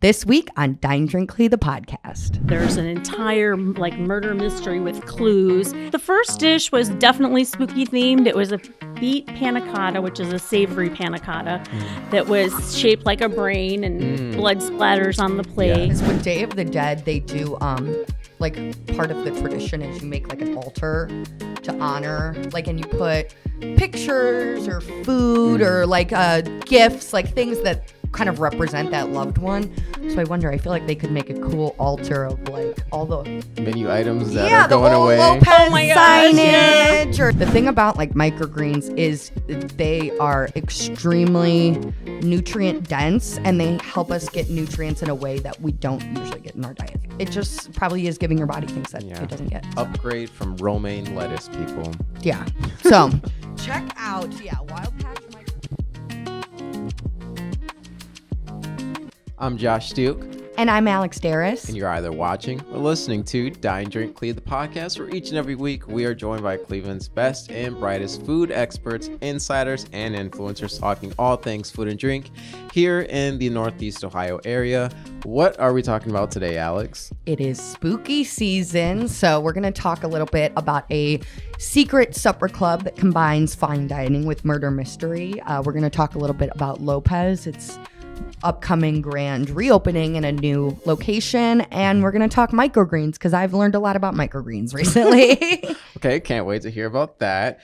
This week on DineDrinkCLE, the podcast. There's an entire murder mystery with clues. The first dish was definitely spooky themed. It was a beet panna cotta, which is a savory panna cotta that was shaped like a brain and blood splatters on the plate. Yes. With Day of the Dead, they do part of the tradition is you make an altar to honor, and you put pictures or food or gifts, things that kind of represent that loved one. So I wonder, I feel like they could make a cool altar of all the menu items that are going away. Lopez signage. Yeah. Or the thing about microgreens is they are extremely nutrient dense and they help us get nutrients in a way that we don't usually get in our diet. It just probably is giving your body things that it doesn't get. Upgrade from romaine lettuce, people. Yeah. So check out Wild Patch Microgreens. I'm Josh Stuke. And I'm Alex Darus. And you're either watching or listening to DineDrinkCLE, the podcast, where each and every week we are joined by Cleveland's best and brightest food experts, insiders, and influencers talking all things food and drink here in the Northeast Ohio area. What are we talking about today, Alex? It is spooky season, so we're going to talk a little bit about a secret supper club that combines fine dining with murder mystery. We're going to talk a little bit about Lopez. It's upcoming grand reopening in a new location, and we're going to talk microgreens because I've learned a lot about microgreens recently. Okay, can't wait to hear about that.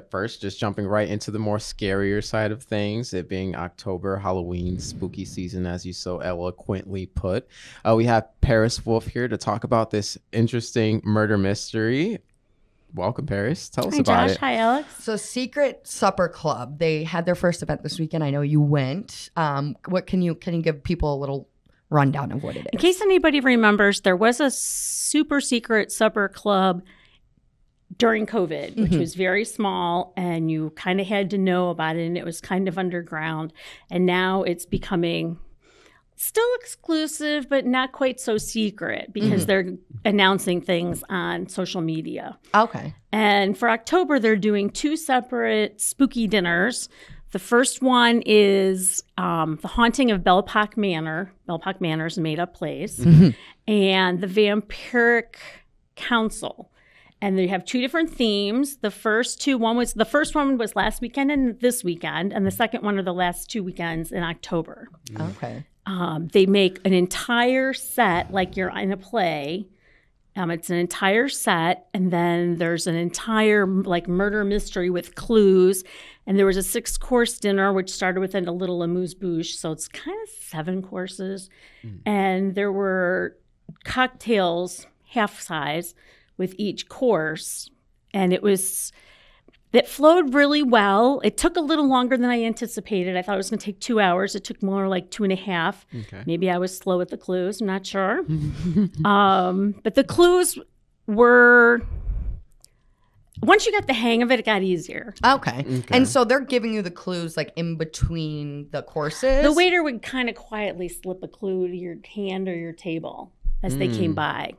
First, just jumping right into the more scarier side of things, it being October, Halloween, spooky season, as you so eloquently put. We have Paris Wolfe here to talk about this interesting murder mystery. Welcome, Paris. Tell us about it. Hi, Alex. So, Secret Supper Club, they had their first event this weekend. I know you went. What can you give people a little rundown of what it is? In case anybody remembers, there was a super secret supper club during COVID, which was very small, and you kind of had to know about it, and it was kind of underground. And now it's becoming still exclusive, but not quite so secret because they're announcing things on social media. Okay. And for October, they're doing two separate spooky dinners. The first one is The Haunting of Belpac Manor. Belpac Manor is a made-up place. And The Vampiric Council. And they have two different themes. The first one was last weekend and this weekend. And the second one are the last 2 weekends in October. Okay. They make an entire set like you're in a play. It's an entire set, and then there's an entire murder mystery with clues. And there was a 6-course dinner, which started with a little amuse-bouche, so it's kind of 7 courses. And there were cocktails, half size, with each course, and it flowed really well. It took a little longer than I anticipated. I thought it was going to take 2 hours. It took more like 2.5. Okay. Maybe I was slow with the clues. I'm not sure. But the clues were, once you got the hang of it, it got easier. Okay. And so they're giving you the clues in between the courses? The waiter would kind of quietly slip a clue to your hand or your table as they came by.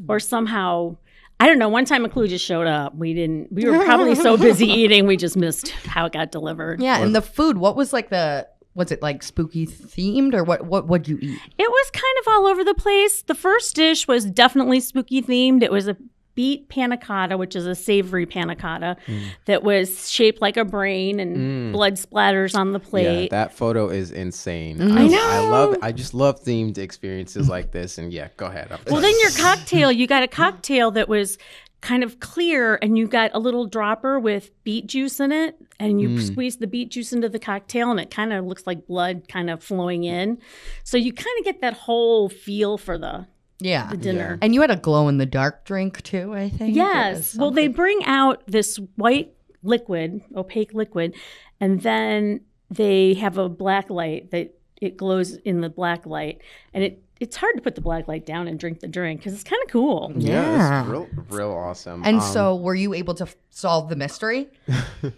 Or somehow, I don't know. One time a clue just showed up. We were probably so busy eating, we just missed how it got delivered. Yeah, and the food, what was was it spooky themed or what'd you eat? It was kind of all over the place. The first dish was definitely spooky themed. It was a beet panna cotta, which is a savory panna cotta that was shaped like a brain and blood splatters on the plate. Yeah, that photo is insane. I know. I just love themed experiences like this. And go ahead. Well, then your cocktail, you got a cocktail that was kind of clear, and you got a little dropper with beet juice in it, and you squeeze the beet juice into the cocktail, and it kind of looks like blood kind of flowing in. So you kind of get that whole feel for the dinner. And you had a glow-in-the-dark drink, too, I think? Yes. Well, they bring out this white liquid, opaque liquid, and then they have a black light that it glows in the black light. And it's hard to put the black light down and drink the drink because it's kind of cool. Yeah, it's real awesome. And so were you able to solve the mystery?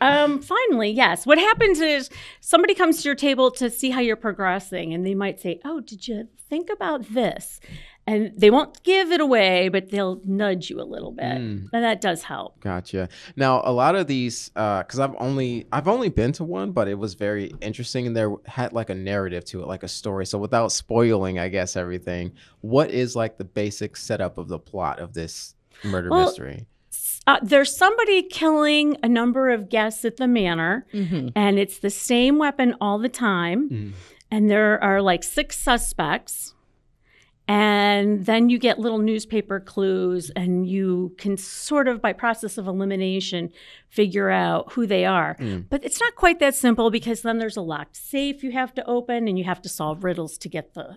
Finally, yes. What happens is somebody comes to your table to see how you're progressing, and they might say, oh, did you think about this? And they won't give it away, but they'll nudge you a little bit. And that does help. Gotcha. Now, a lot of these, because I've only been to one, but it was very interesting, and there had like a narrative to it, like a story. So without spoiling, I guess, everything, what is like the basic setup of the plot of this murder mystery? There's somebody killing a number of guests at the manor, and it's the same weapon all the time. And there are like 6 suspects. And then you get little newspaper clues, and you can sort of, by process of elimination, figure out who they are. But it's not quite that simple, because then there's a locked safe you have to open, and you have to solve riddles to get the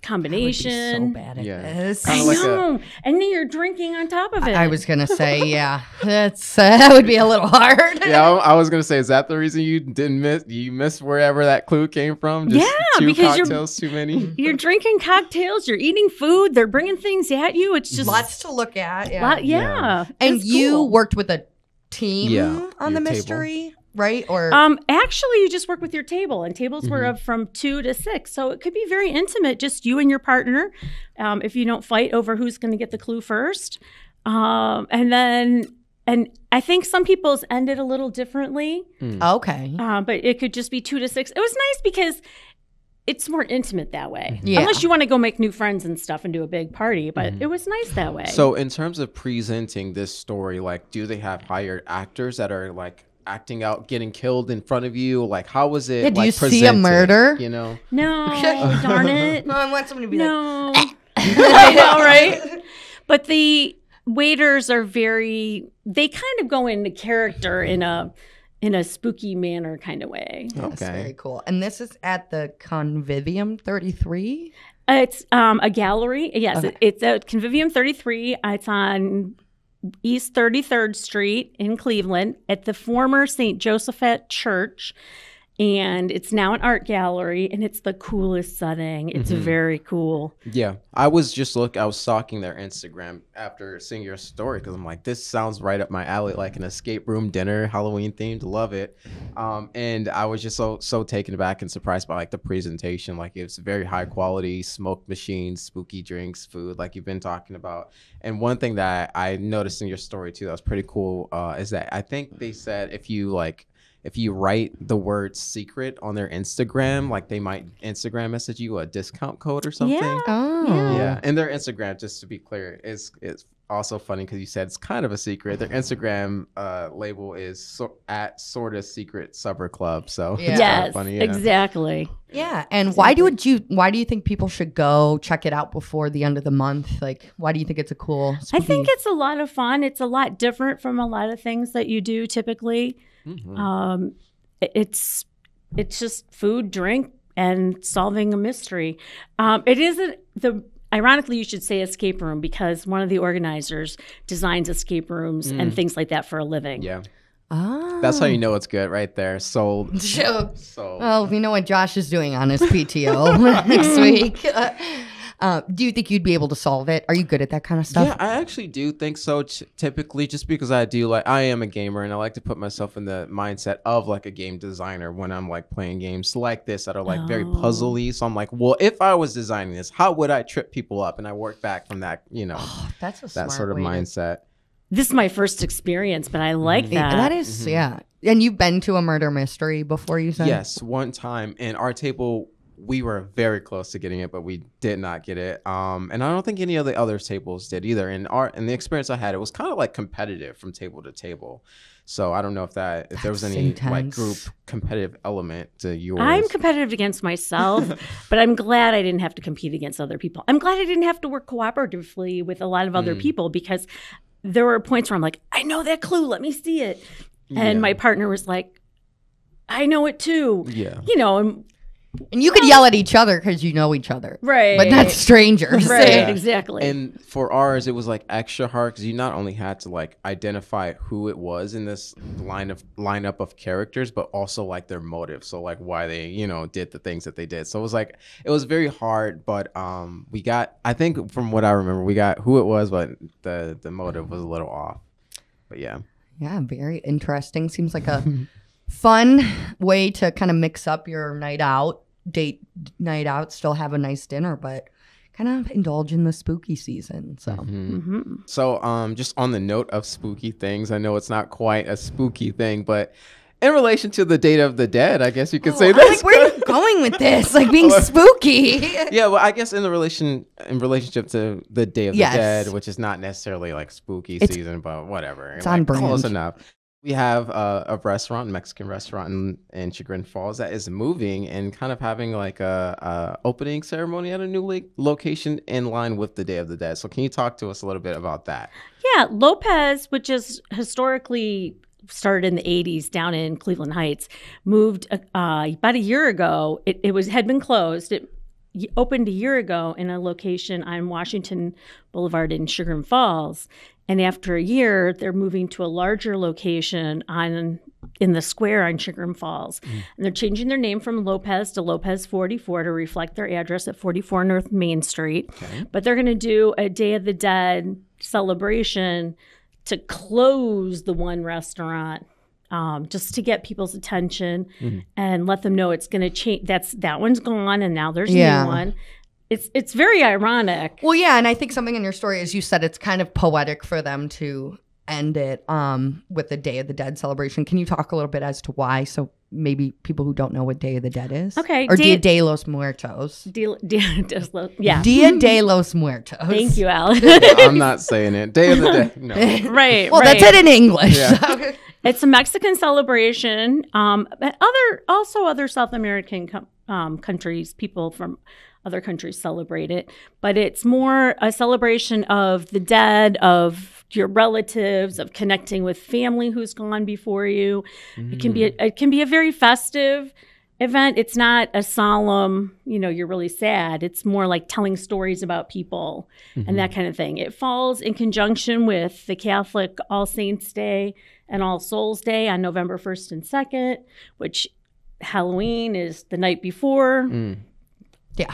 combination. I would be so bad at this. I know. And then you're drinking on top of it. I was going to say, yeah, that would be a little hard. Yeah, I was gonna say, is that the reason you didn't miss? You missed wherever that clue came from? Just yeah, 2 because cocktails too many. You're drinking cocktails. You're eating food. They're bringing things at you. It's just lots to look at. Yeah. Yeah. And It's you cool. worked with a team on the your table. mystery, right? Or Actually, you just work with your table, and tables were up from 2 to 6, so it could be very intimate, just you and your partner. If you don't fight over who's going to get the clue first, and I think some people's ended a little differently. okay. But it could just be 2 to 6. It was nice because it's more intimate that way. Yeah. Unless you want to go make new friends and stuff and do a big party, but it was nice that way. So in terms of presenting this story, like, do they have hired actors that are like acting out getting killed in front of you? Like, how was it? Yeah, do like, you see a presented, murder? You know? No, darn it. No, I want somebody to be No. I know, right? But the waiters are they kind of go into character in a spooky manner kind of way. That's Okay. very cool. And this is at the Convivium 33? It's a gallery. Yes, Okay. it's at Convivium 33. It's on East 33rd Street in Cleveland at the former St. Josephat Church. And it's now an art gallery, and it's the coolest setting. It's very cool. Yeah, I was stalking their Instagram after seeing your story, because I'm like, this sounds right up my alley, like an escape room dinner, Halloween themed. Love it. And I was just so taken aback and surprised by like the presentation. Like, it's very high quality, smoke machines, spooky drinks, food, like you've been talking about. And one thing that I noticed in your story too that was pretty cool is that I think they said if you write the word secret on their Instagram, like they might Instagram message you a discount code or something. Yeah. Oh. Yeah. And their Instagram, just to be clear, is also funny because you said it's kind of a secret. Their Instagram label is at sort of secret supper club. So Yeah. it's kind Yes, of funny. Yeah. exactly. Yeah. And why do you think people should go check it out before the end of the month? Like, why do you think it's a cool I spooky- think it's a lot of fun. It's a lot different from a lot of things that you do typically. It's just food, drink, and solving a mystery. It isn't ironically, you should say escape room, because one of the organizers designs escape rooms and things like that for a living. Yeah. Oh. That's how you know it's good right there. Sold. So, Sold. well, we know what Josh is doing on his PTO next week. Do you think you'd be able to solve it? Are you good at that kind of stuff? Yeah, I actually do think so. Typically, just because I am a gamer, and I like to put myself in the mindset of like a game designer when I'm like playing games like this that are like very puzzly. So I'm like, well, if I was designing this, how would I trip people up? And I work back from that, That's a that smart sort of way to- mindset. This is my first experience, but I like that. That is, yeah. And you've been to a murder mystery before, you said? Yes, one time, and our table, we were very close to getting it, but we did not get it. And I don't think any of the other tables did either. And the experience I had, it was kind of like competitive from table to table. So I don't know if there was any like intense. group competitive element to yours. I'm competitive against myself, but I'm glad I didn't have to compete against other people. I'm glad I didn't have to work cooperatively with a lot of other people, because there were points where I'm like, I know that clue, let me see it. And my partner was like, I know it too. Yeah. And you could yell at each other because you know each other. Right. But not strangers. Right, Yeah. exactly. And for ours, it was like extra hard because you not only had to like identify who it was in this lineup of characters, but also like their motive. So like why they, did the things that they did. So it was very hard, but I think from what I remember, we got who it was, but the motive was a little off. But yeah. Yeah, very interesting. Seems like a fun way to kind of mix up your date night out, still have a nice dinner, but kind of indulge in the spooky season. So, So, just on the note of spooky things, I know it's not quite a spooky thing, but in relation to the Day of the Dead, I guess you could say this. Like, where are you going with this? Like being spooky. Yeah, well, I guess in relationship to the Day of the Dead, which is not necessarily like spooky season, but whatever. It's on brand. Close enough. We have a restaurant, Mexican restaurant in Chagrin Falls that is moving and kind of having like a opening ceremony at a new location in line with the Day of the Dead. So can you talk to us a little bit about that? Yeah, Lopez, which is historically started in the 80s down in Cleveland Heights, moved about a year ago. It had been closed. It opened a year ago in a location on Washington Boulevard in Chagrin Falls. And after a year, they're moving to a larger location in the square on Chagrin Falls. And they're changing their name from Lopez to Lopez 44 to reflect their address at 44 North Main Street. Okay. But they're going to do a Day of the Dead celebration to close the one restaurant, just to get people's attention and let them know it's going to change. That one's gone, and now there's a new one. It's very ironic. Well, yeah, and I think something in your story, as you said, it's kind of poetic for them to end it with the Day of the Dead celebration. Can you talk a little bit as to why? So maybe people who don't know what Day of the Dead is. Okay. Or Dia de los Muertos. Dia de los Muertos. Thank you, Al. I'm not saying it. Day of the Dead. No. Right. Well, that's it in English. Yeah. So. It's a Mexican celebration. But other South American countries, people from other countries celebrate it, but it's more a celebration of the dead, of your relatives, of connecting with family who's gone before you. It can be a very festive event. It's not a solemn, you're really sad. It's more like telling stories about people and that kind of thing. It falls in conjunction with the Catholic All Saints Day and All Souls Day on November 1st and 2nd, which Halloween is the night before.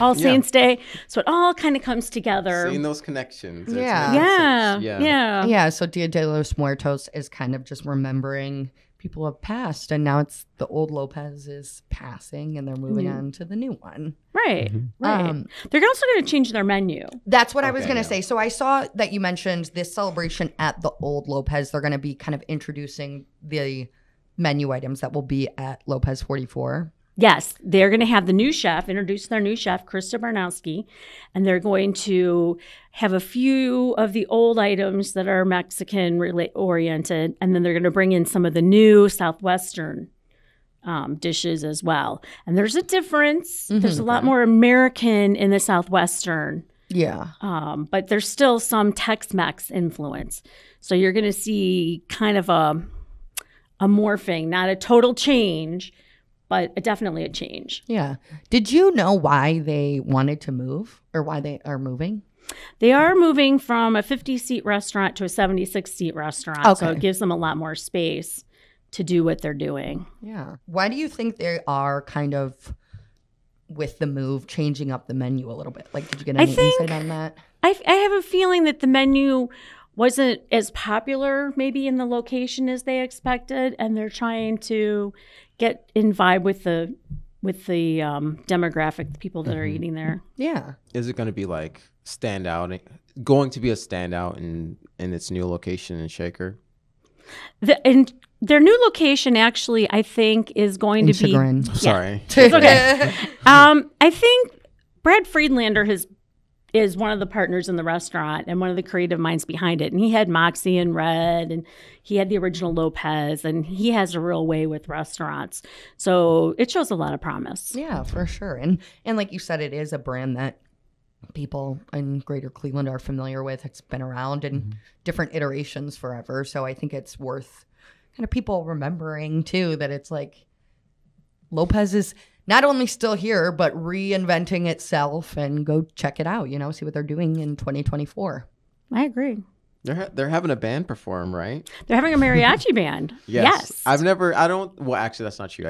All Saints Day. So it all kind of comes together. Seeing those connections. Yeah. So Dia de los Muertos is kind of just remembering people have passed, and now it's the old Lopez is passing, and they're moving on to the new one. Right. Right. They're also going to change their menu. That's what I was going to say. So I saw that you mentioned this celebration at the old Lopez. They're going to be kind of introducing the menu items that will be at Lopez 44. Yes, they're going to have the new chef, introduce their new chef, Krista Barnowski, and they're going to have a few of the old items that are Mexican-oriented, and then they're going to bring in some of the new Southwestern dishes as well. And there's a difference. There's a lot more American in the Southwestern. Yeah. But there's still some Tex-Mex influence. So you're going to see kind of a morphing, not a total change, but definitely a change. Yeah. Did you know why they wanted to move or why they are moving? They are moving from a 50-seat restaurant to a 76-seat restaurant. Okay. So it gives them a lot more space to do what they're doing. Yeah. Why do you think they are kind of, with the move, changing up the menu a little bit? Like, did you get any insight on that? I have a feeling that the menu wasn't as popular maybe in the location as they expected, and they're trying to get in vibe with the demographic, the people that are eating there. Yeah. Is it going to be like going to be a standout in its new location in Shaker? And their new location actually, I think, is going to be Chagrin. Sorry. It's okay. I think Brad Friedlander is one of the partners in the restaurant and one of the creative minds behind it. And he had Moxie and Red, and he had the original Lopez, and he has a real way with restaurants. So it shows a lot of promise. Yeah, for sure. And like you said, it is a brand that people in Greater Cleveland are familiar with. It's been around in different iterations forever. So I think it's worth kind of people remembering too that it's like Lopez is not only still here, but reinventing itself, and go check it out, see what they're doing in 2024. I agree. They're having a band perform, right? They're having a mariachi band. Yes. Well, actually, that's not true.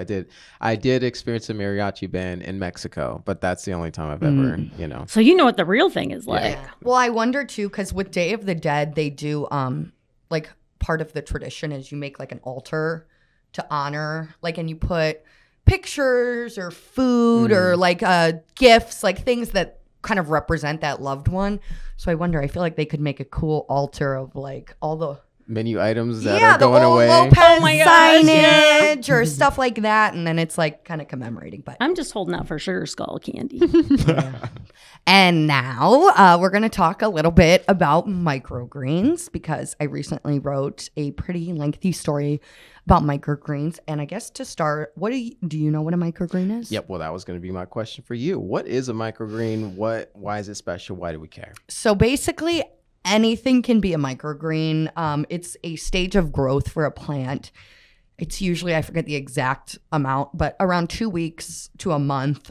I did experience a mariachi band in Mexico, but that's the only time I've ever, So you know what the real thing is like. Yeah. Well, I wonder too, because with Day of the Dead, they do, like, part of the tradition is you make like an altar to honor, like, and you put pictures or food or like gifts, like things that kind of represent that loved one. So I feel like they could make a cool altar of like all the menu items that are going the old away. Lopez signage yeah. or stuff like that, and then it's like kind of commemorating. But I'm just holding out for sugar skull candy. And now we're going to talk a little bit about microgreens because I recently wrote a pretty lengthy story about microgreens. And I guess to start, do you know what a microgreen is? Yep. Well, that was going to be my question for you. What is a microgreen? Why is it special? Why do we care? So basically, anything can be a microgreen. It's a stage of growth for a plant. It's usually, I forget the exact amount, but around 2 weeks to a month.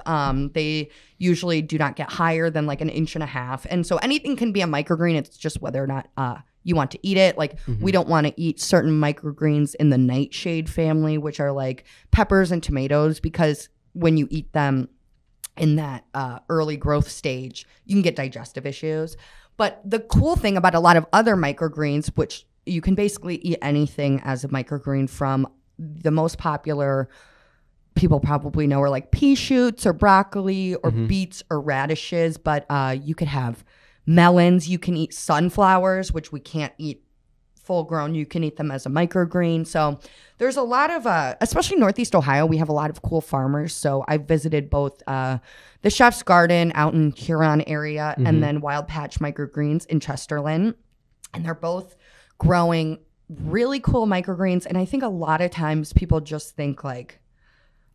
They usually do not get higher than like 1.5 inches. And so anything can be a microgreen. It's just whether or not you want to eat it. Like we don't want to eat certain microgreens in the nightshade family, which are like peppers and tomatoes, because when you eat them in that early growth stage, you can get digestive issues. But the cool thing about a lot of other microgreens, which you can basically eat anything as a microgreen, from the most popular people probably know are like pea shoots or broccoli or beets or radishes. But you could have melons. You can eat sunflowers, which we can't eat full grown. You can eat them as a microgreen. So there's a lot of, especially Northeast Ohio, we have a lot of cool farmers. So I visited both the Chef's Garden out in Huron area and then Wild Patch Microgreens in Chesterland. And they're both growing really cool microgreens. And I think a lot of times people just think like,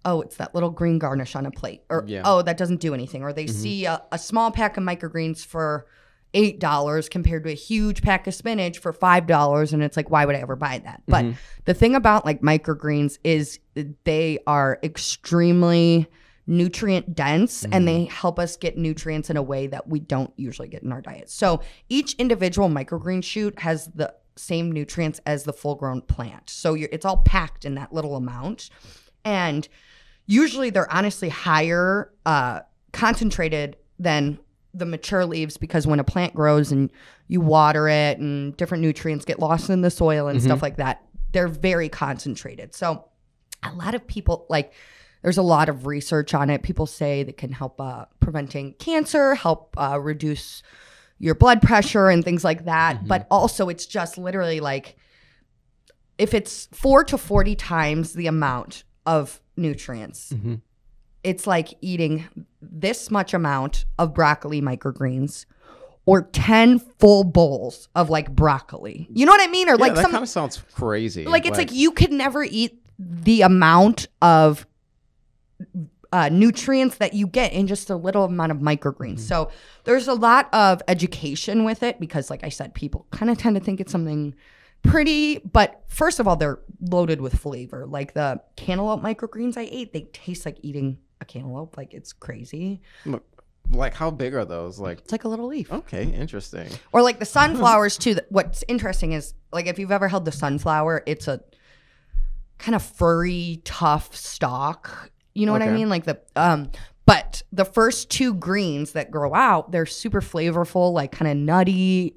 oh, it's that little green garnish on a plate, or oh, that doesn't do anything. Or they see a small pack of microgreens for $8 compared to a huge pack of spinach for $5, and it's like, why would I ever buy that? But the thing about like microgreens is they are extremely nutrient dense and they help us get nutrients in a way that we don't usually get in our diet. So each individual microgreen shoot has the same nutrients as the full grown plant. So it's all packed in that little amount. And usually they're honestly higher concentrated than the mature leaves, because when a plant grows and you water it and different nutrients get lost in the soil and stuff like that, they're very concentrated. So a lot of people, like, there's a lot of research on it. People say they can help preventing cancer, help reduce your blood pressure and things like that. But also it's just literally like, if it's 4 to 40 times the amount of nutrients, it's like eating this much amount of broccoli microgreens or 10 full bowls of like broccoli. You know what I mean? Or like that kind of sounds crazy. Like it's like you could never eat the amount of nutrients that you get in just a little amount of microgreens. So there's a lot of education with it because, like I said, people kind of tend to think it's something pretty, but first of all, they're loaded with flavor. Like the cantaloupe microgreens I ate, they taste like eating a cantaloupe. Like it's crazy. Like how big are those? Like it's like a little leaf. Okay, interesting. Or like the sunflowers too. What's interesting is, like, if you've ever held the sunflower, it's a kind of furry, tough stalk. You know what I mean? Like but the first two greens that grow out, they're super flavorful, like kind of nutty,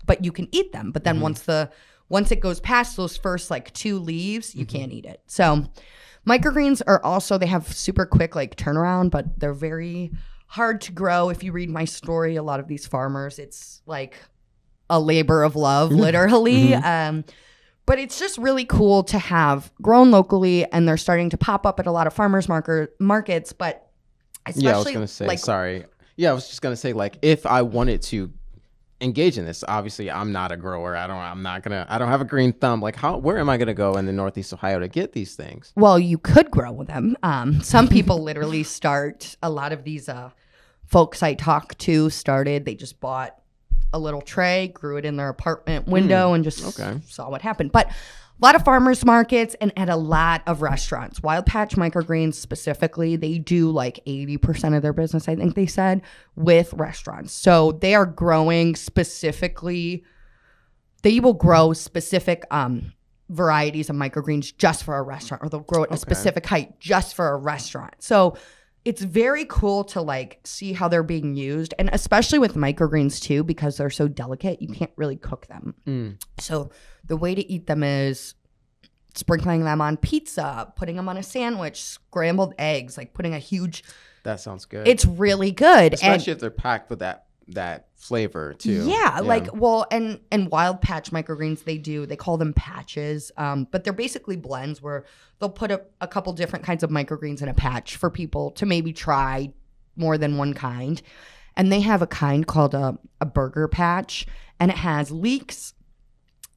but you can eat them. But then once it goes past those first like two leaves, you can't eat it. So microgreens are also, they have super quick like turnaround, but they're very hard to grow. If you read my story, a lot of these farmers, it's like a labor of love, literally. But it's just really cool to have grown locally, and they're starting to pop up at a lot of farmers markets. But especially, I was gonna say, I was just gonna say, like, if I wanted to engage in this, obviously I'm not a grower. I don't have a green thumb. Like, where am I gonna go in the Northeast Ohio to get these things? Well, you could grow them. Some people literally start. A lot of these folks I talk to they just bought a little tray, grew it in their apartment window, and just saw what happened. But a lot of farmers markets and at a lot of restaurants. Wild Patch Microgreens specifically, they do like 80% of their business, I think they said, with restaurants. So they are growing specifically, they will grow specific varieties of microgreens just for a restaurant, or they'll grow it at a specific height just for a restaurant. So it's very cool to like see how they're being used, and especially with microgreens too, because they're so delicate, you can't really cook them. So the way to eat them is sprinkling them on pizza, putting them on a sandwich, scrambled eggs, like putting a huge That sounds good. It's really good. Especially if they're packed with that flavor too. Yeah, like, well, and Wild Patch microgreens, they call them patches, but they're basically blends where they'll put a couple different kinds of microgreens in a patch for people to maybe try more than one kind. And they have a kind called a burger patch, and it has leeks,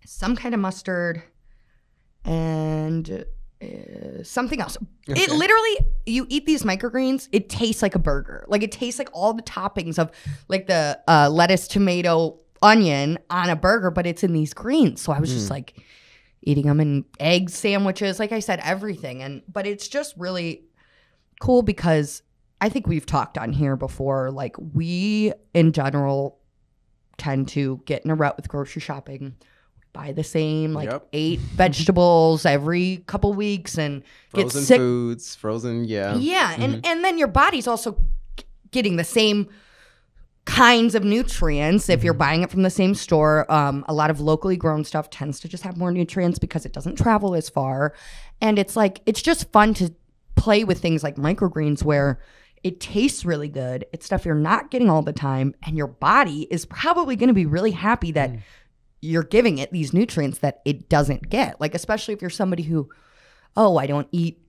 some kind of mustard, and something else. Okay. It literally, you eat these microgreens, it tastes like a burger. Like, it tastes like all the toppings of like the lettuce, tomato, onion on a burger, but it's in these greens. So I was just like eating them in egg sandwiches, like I said, everything. But it's just really cool because I think we've talked on here before, like, we in general tend to get in a rut with grocery shopping, buy the same like 8 vegetables every couple weeks, and frozen get sick. Foods, frozen, and then your body's also getting the same kinds of nutrients if you're buying it from the same store. A lot of locally grown stuff tends to just have more nutrients because it doesn't travel as far, and it's just fun to play with things like microgreens where it tastes really good. It's stuff you're not getting all the time, and your body is probably going to be really happy that you're giving it these nutrients that it doesn't get. Like, especially if you're somebody who, I don't eat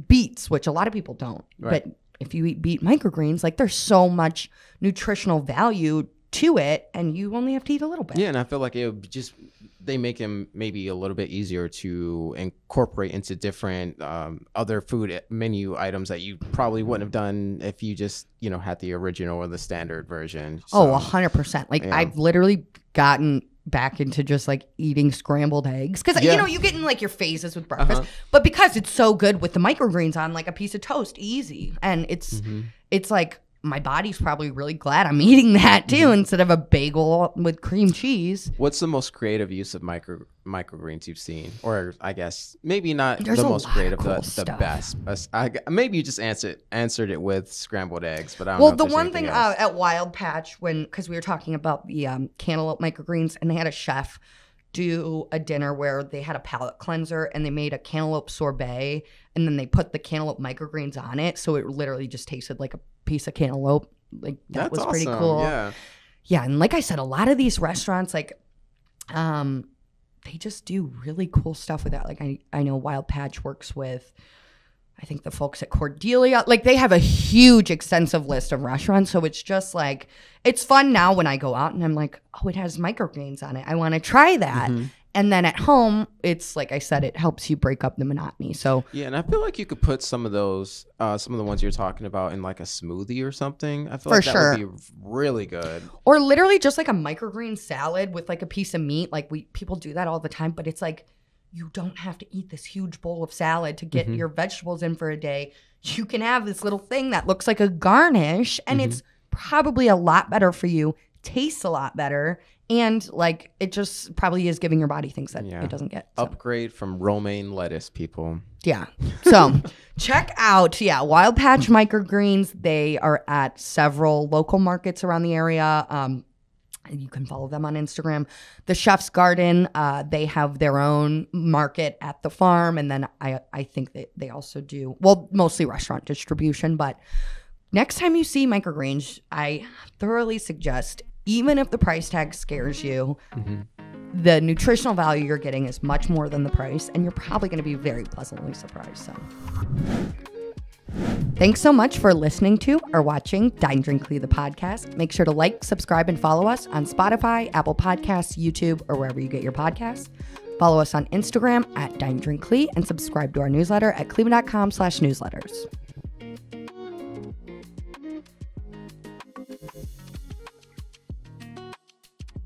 beets, which a lot of people don't. Right. But if you eat beet microgreens, like, there's so much nutritional value to it, and you only have to eat a little bit. Yeah, and I feel like it would just, they make them maybe a little bit easier to incorporate into different other food menu items that you probably wouldn't have done if you just, had the original or the standard version. So, 100%. Like, I've literally gotten back into just like eating scrambled eggs because you get in like your phases with breakfast, but because it's so good with the microgreens on like a piece of toast, easy, and it's like my body's probably really glad I'm eating that too instead of a bagel with cream cheese. What's the most creative use of microgreens you've seen? Or I guess maybe not There's the most creative, cool the best. Maybe you just answered it with scrambled eggs, but I don't know. Well, the one thing at Wild Patch, because we were talking about the cantaloupe microgreens, and they had a chef do a dinner where they had a palate cleanser and they made a cantaloupe sorbet, and then they put the cantaloupe microgreens on it, so it literally just tasted like a piece of cantaloupe. Like, that was pretty cool. Yeah, and like I said, a lot of these restaurants, like, they just do really cool stuff with that. Like, I know Wild Patch works with, I think, the folks at Cordelia. Like, they have a huge, extensive list of restaurants. So it's just like, it's fun now when I go out and I'm like, it has microgreens on it. I want to try that. And then at home, it's like I said, it helps you break up the monotony. So yeah, and I feel like you could put some of those, some of the ones you're talking about in like a smoothie or something. I feel like that would be really good. Or literally just like a microgreen salad with like a piece of meat. Like, people do that all the time, but it's like, you don't have to eat this huge bowl of salad to get your vegetables in for a day. You can have this little thing that looks like a garnish, and it's probably a lot better for you, tastes a lot better, and like, it just probably is giving your body things that it doesn't get. So. Upgrade from romaine lettuce, people. Yeah. So check out, Wild Patch microgreens. They are at several local markets around the area. You can follow them on Instagram. The Chef's Garden, they have their own market at the farm. And then I think that they also do, well, mostly restaurant distribution. But next time you see microgreens, I thoroughly suggest, even if the price tag scares you, the nutritional value you're getting is much more than the price. And you're probably going to be very pleasantly surprised. So thanks so much for listening to or watching DineDrinkCLE, the podcast. Make sure to like, subscribe, and follow us on Spotify, Apple Podcasts, YouTube, or wherever you get your podcasts. Follow us on Instagram at DineDrinkCLE, and subscribe to our newsletter at cleveland.com/newsletters.